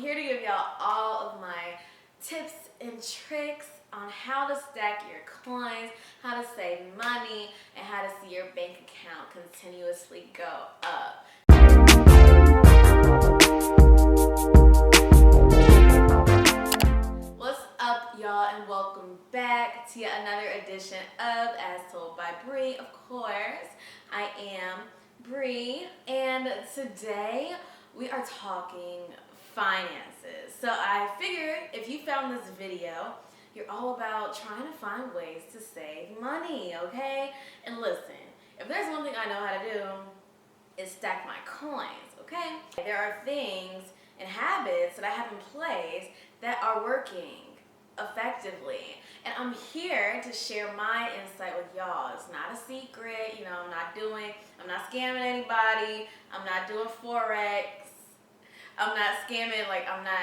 here to give y'all all of my tips and tricks on how to stack your coins, how to save money, and how to see your bank account continuously go up. What's up, y'all, and welcome back to yet another edition of As Told by Bree. Of course, I am Bree, and today we are talking finances. So I figured if you found this video, you're all about trying to find ways to save money, okay? And listen, if there's one thing I know how to do, is stack my coins, okay? There are things and habits that I have in place that are working effectively. And I'm here to share my insight with y'all. It's not a secret, I'm not scamming anybody, I'm not doing Forex, I'm not scamming, I'm not.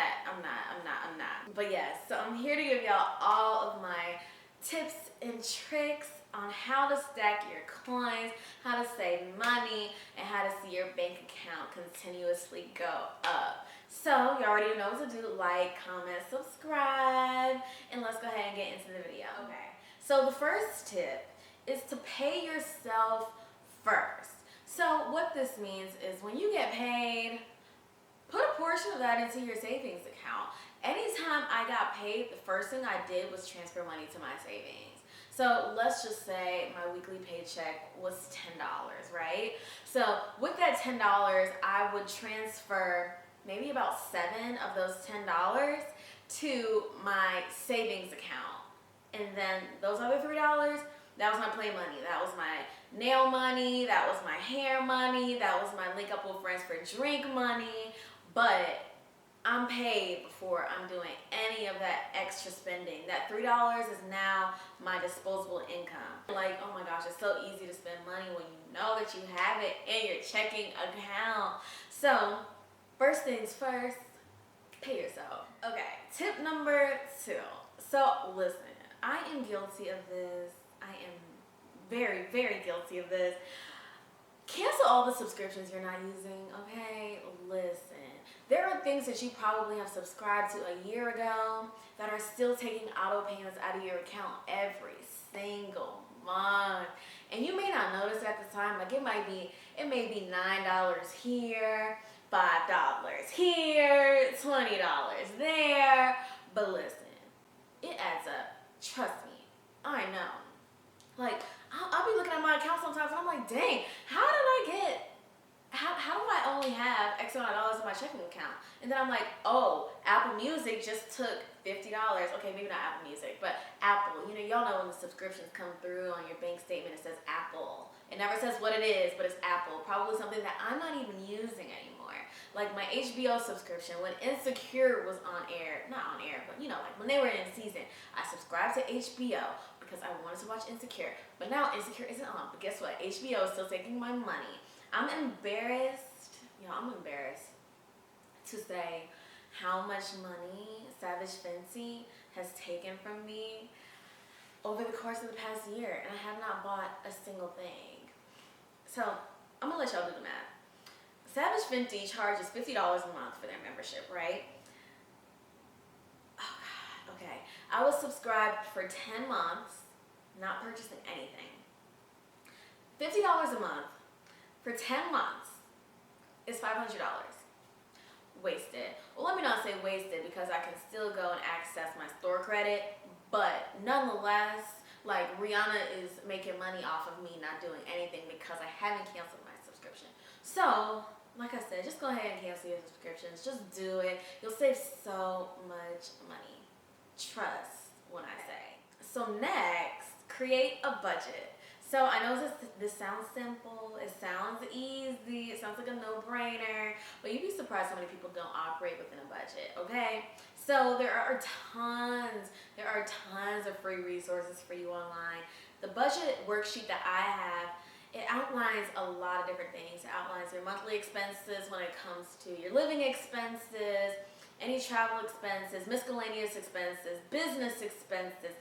But yes, so I'm here to give y'all all of my tips and tricks on how to stack your coins, how to save money, and how to see your bank account continuously go up. So you already know what to do. Like, comment, subscribe, and let's go ahead and get into the video. Okay, so the first tip is to pay yourself first. So what this means is when you get paid, put a portion of that into your savings account. Anytime I got paid, the first thing I did was transfer money to my savings. So let's just say my weekly paycheck was $10, right? So with that $10, I would transfer maybe about 7 of those $10 to my savings account. And then those other $3, that was my play money. That was my nail money. That was my hair money. That was my link up with friends for drink money. But I'm paid before I'm doing any of that extra spending. That $3 is now my disposable income. Like, oh my gosh, it's so easy to spend money when you know that you have it in your checking account. So, first things first, pay yourself. Okay, tip number 2. So, listen, I am guilty of this. I am very, very guilty of this. Cancel all the subscriptions you're not using, okay? Listen. There are things that you probably have subscribed to a year ago that are still taking auto payments out of your account every single month. And you may not notice at the time, like it may be $9 here, $5 here, $20 there. But listen, it adds up. Trust me, I know. Like, I'll be looking at my account sometimes and I'm like, dang, how do I only have X amount of dollars in my checking account? And then I'm like, oh, Apple Music just took $50. Okay, maybe not Apple Music, but Apple. Y'all know when the subscriptions come through on your bank statement, it says Apple. It never says what it is, but it's Apple. Probably something that I'm not even using anymore. Like my HBO subscription, when Insecure was on air, not on air, but like when they were in season, I subscribed to HBO because I wanted to watch Insecure. But now Insecure isn't on. But guess what? HBO is still taking my money. I'm embarrassed to say how much money Savage Fenty has taken from me over the course of the past year, and I have not bought a single thing. So I'm gonna let y'all do the math. Savage Fenty charges $50 a month for their membership, right? Oh God, okay. I was subscribed for 10 months, not purchasing anything. $50 a month for 10 months is $500. Wasted. Well, let me not say wasted because I can still go and access my store credit, but nonetheless, like Rihanna is making money off of me not doing anything because I haven't canceled my subscription. So, like I said, just go ahead and cancel your subscriptions. Just do it. You'll save so much money. Trust when I say. So next, create a budget. So I know this sounds simple, it sounds easy, it sounds like a no-brainer, but you'd be surprised how many people don't operate within a budget, okay? So there are tons of free resources for you online. The budget worksheet that I have, it outlines a lot of different things. It outlines your monthly expenses when it comes to your living expenses, any travel expenses, miscellaneous expenses, business expenses.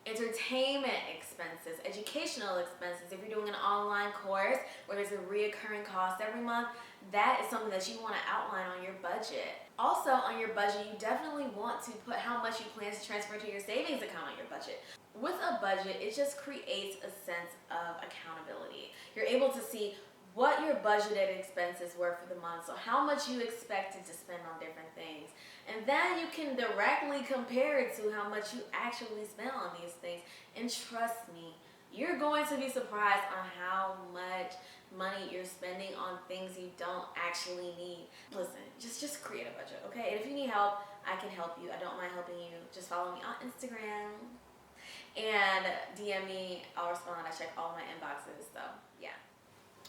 entertainment expenses, educational expenses. If you're doing an online course where there's a reoccurring cost every month, that is something that you want to outline on your budget. Also, on your budget, you definitely want to put how much you plan to transfer to your savings account on your budget. With a budget, it just creates a sense of accountability. You're able to see what your budgeted expenses were for the month, so how much you expected to spend on different things. And then you can directly compare it to how much you actually spent on these things. And trust me, you're going to be surprised on how much money you're spending on things you don't actually need. Listen, just create a budget, okay? And if you need help, I can help you. I don't mind helping you. Just follow me on Instagram and DM me. I'll respond. I check all my inboxes, so yeah.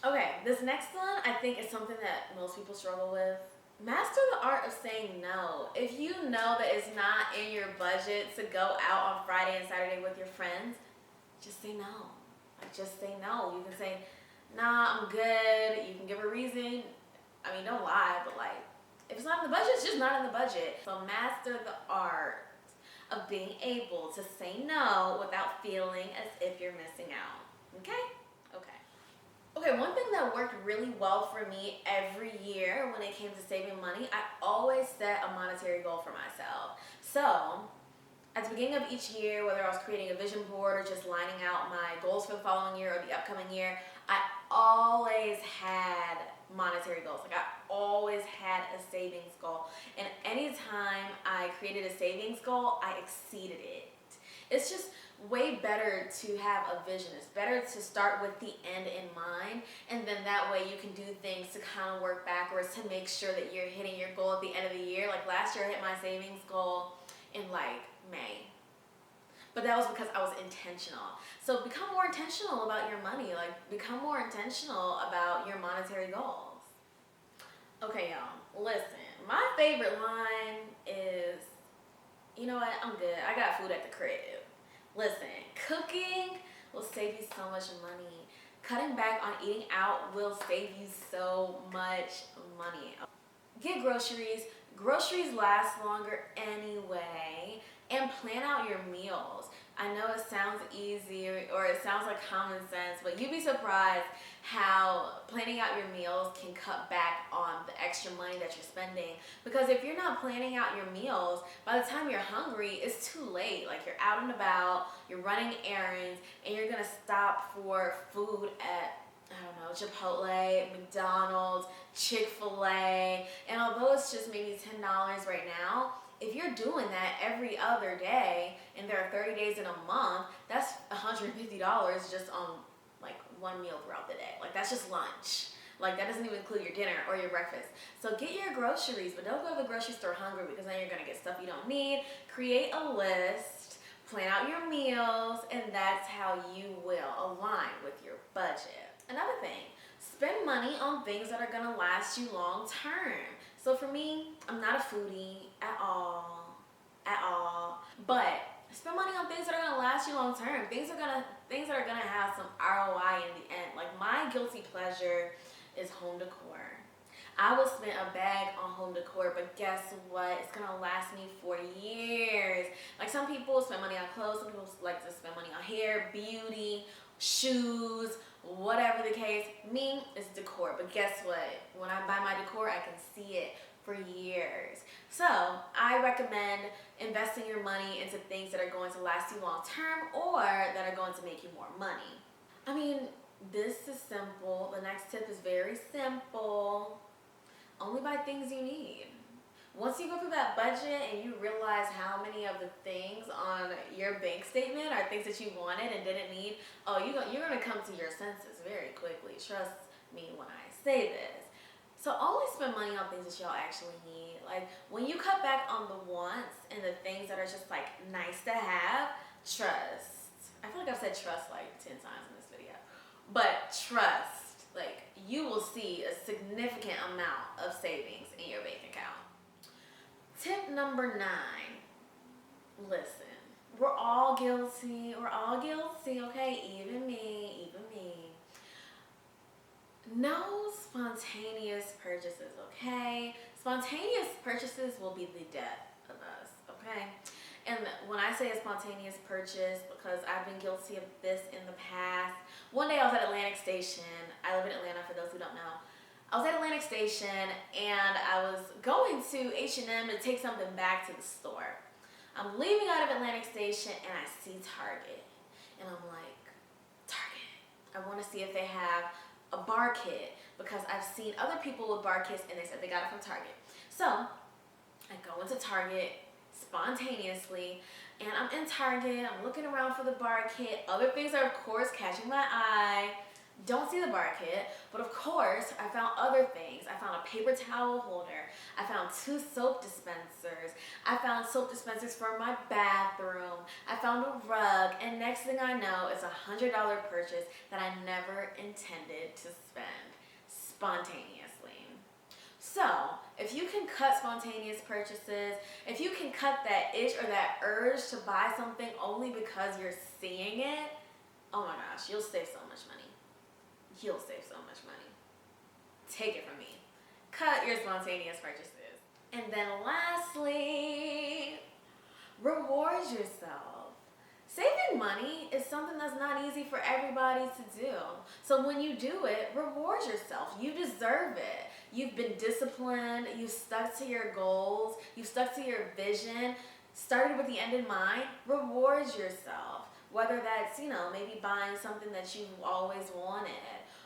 Okay, this next one I think is something that most people struggle with. Master the art of saying no. If you know that it's not in your budget to go out on Friday and Saturday with your friends, just say no. Like, just say no. You can say, nah, I'm good. You can give a reason. I mean, don't lie, but like, if it's not in the budget, it's just not in the budget. So master the art of being able to say no without feeling as if you're missing out. Okay? Okay, one thing that worked really well for me every year when it came to saving money, I always set a monetary goal for myself. So, at the beginning of each year, whether I was creating a vision board or just lining out my goals for the following year or the upcoming year, I always had monetary goals. Like, I always had a savings goal. And anytime I created a savings goal, I exceeded it. It's just way better to have a vision. It's better to start with the end in mind, and then that way you can do things to kind of work backwards to make sure that you're hitting your goal at the end of the year. Like last year I hit my savings goal in like May, but that was because I was intentional. So become more intentional about your money. Like, become more intentional about your monetary goals. Okay, y'all, listen, my favorite line is, you know what, I'm good, I got food at the crib. Listen, cooking will save you so much money. Cutting back on eating out will save you so much money. Get groceries. Groceries last longer anyway. And plan out your meals. I know it sounds easy or it sounds like common sense, but you'd be surprised how planning out your meals can cut back on the extra money that you're spending. Because if you're not planning out your meals, by the time you're hungry, it's too late. Like, you're out and about, you're running errands, and you're gonna stop for food at, I don't know, Chipotle, McDonald's, Chick-fil-A, and although it's just maybe $10 right now, if you're doing that every other day, and there are 30 days in a month, that's $150 just on like one meal throughout the day. Like, that's just lunch. Like, that doesn't even include your dinner or your breakfast. So get your groceries, but don't go to the grocery store hungry, because then you're gonna get stuff you don't need. Create a list, plan out your meals, and that's how you will align with your budget. Another thing, spend money on things that are gonna last you long term. So for me, I'm not a foodie at all, but spend money on things that are gonna last you long term. Things that are gonna have some ROI in the end. Like, my guilty pleasure is home decor. I will spend a bag on home decor, but guess what? It's gonna last me for years. Like, some people spend money on clothes, some people like to spend money on hair, beauty, shoes, whatever the case. Me, it's decor, but guess what? When I buy my decor, I can see it for years. So I recommend investing your money into things that are going to last you long term or that are going to make you more money. I mean, this is simple. The next tip is very simple. Only buy things you need. Once you go through that budget and you realize how many of the things on your bank statement are things that you wanted and didn't need, you're gonna come to your senses very quickly. Trust me when I say this. So only spend money on things that y'all actually need. Like, when you cut back on the wants and the things that are just like nice to have, trust. I feel like I've said trust like 10 times in this video. But trust, like, you will see a significant amount of savings in your bank account. Tip number 9, listen, we're all guilty, okay? Even me. No spontaneous purchases, okay? Spontaneous purchases will be the death of us, okay? And when I say a spontaneous purchase, because I've been guilty of this in the past. One day I was at Atlantic Station. I live in Atlanta, for those who don't know. I was at Atlantic Station and I was going to H&M to take something back to the store. I'm leaving out of Atlantic Station and I see Target. And I'm like, Target. I want to see if they have a bar kit, because I've seen other people with bar kits and they said they got it from Target. So I go into Target spontaneously, and I'm in Target, I'm looking around for the bar kit. Other things are of course catching my eye. Don't see the bar kit, but of course I found other things. I found a paper towel holder. I found 2 soap dispensers. I found soap dispensers for my bathroom. I found a rug, and next thing I know, it's a $100 purchase that I never intended to spend spontaneously. So, if you can cut spontaneous purchases, if you can cut that itch or that urge to buy something only because you're seeing it, oh my gosh, you'll save so much money. You'll save so much money. Take it from me. Cut your spontaneous purchases. And then lastly, reward yourself. Saving money is something that's not easy for everybody to do. So when you do it, reward yourself. You deserve it. You've been disciplined. You've stuck to your goals. You've stuck to your vision. Started with the end in mind. Reward yourself. Whether that's, maybe buying something that you've always wanted,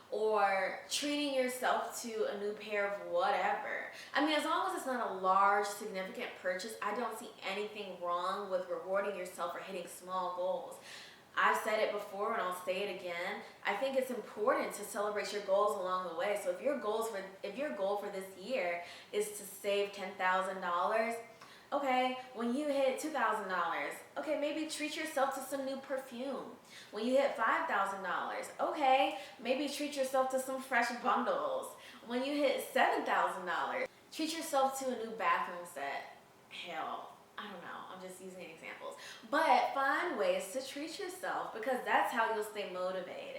or treating yourself to a new pair of whatever. I mean, as long as it's not a large, significant purchase, I don't see anything wrong with rewarding yourself for hitting small goals. I've said it before and I'll say it again. I think it's important to celebrate your goals along the way. So if your goal for this year is to save $10,000, okay, when you hit $2,000, okay, maybe treat yourself to some new perfume. When you hit $5,000, okay, maybe treat yourself to some fresh bundles. When you hit $7,000, treat yourself to a new bathroom set. Hell, I don't know, I'm just using examples. But find ways to treat yourself, because that's how you'll stay motivated.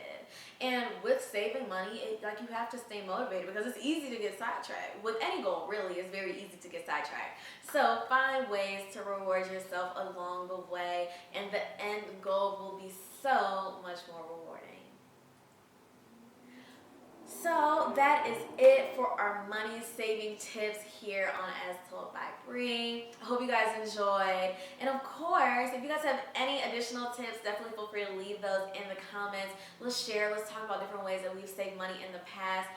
And with saving money, you have to stay motivated, because it's easy to get sidetracked. With any goal, really, it's very easy to get sidetracked. So find ways to reward yourself along the way, and the end goal will be so much more rewarding. So that is it for our money saving tips here on As Told by Bree. I hope you guys enjoyed. And of course, if you guys have any additional tips, definitely feel free to leave those in the comments. Let's share. Let's talk about different ways that we've saved money in the past.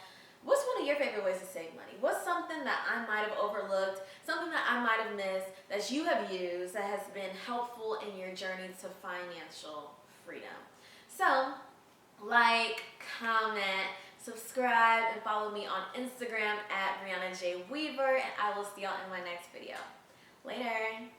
What's one of your favorite ways to save money? What's something that I might have overlooked, something that I might have missed, that you have used, that has been helpful in your journey to financial freedom? So, like, comment, subscribe, and follow me on Instagram at Brianna J. Weaver, and I will see y'all in my next video. Later.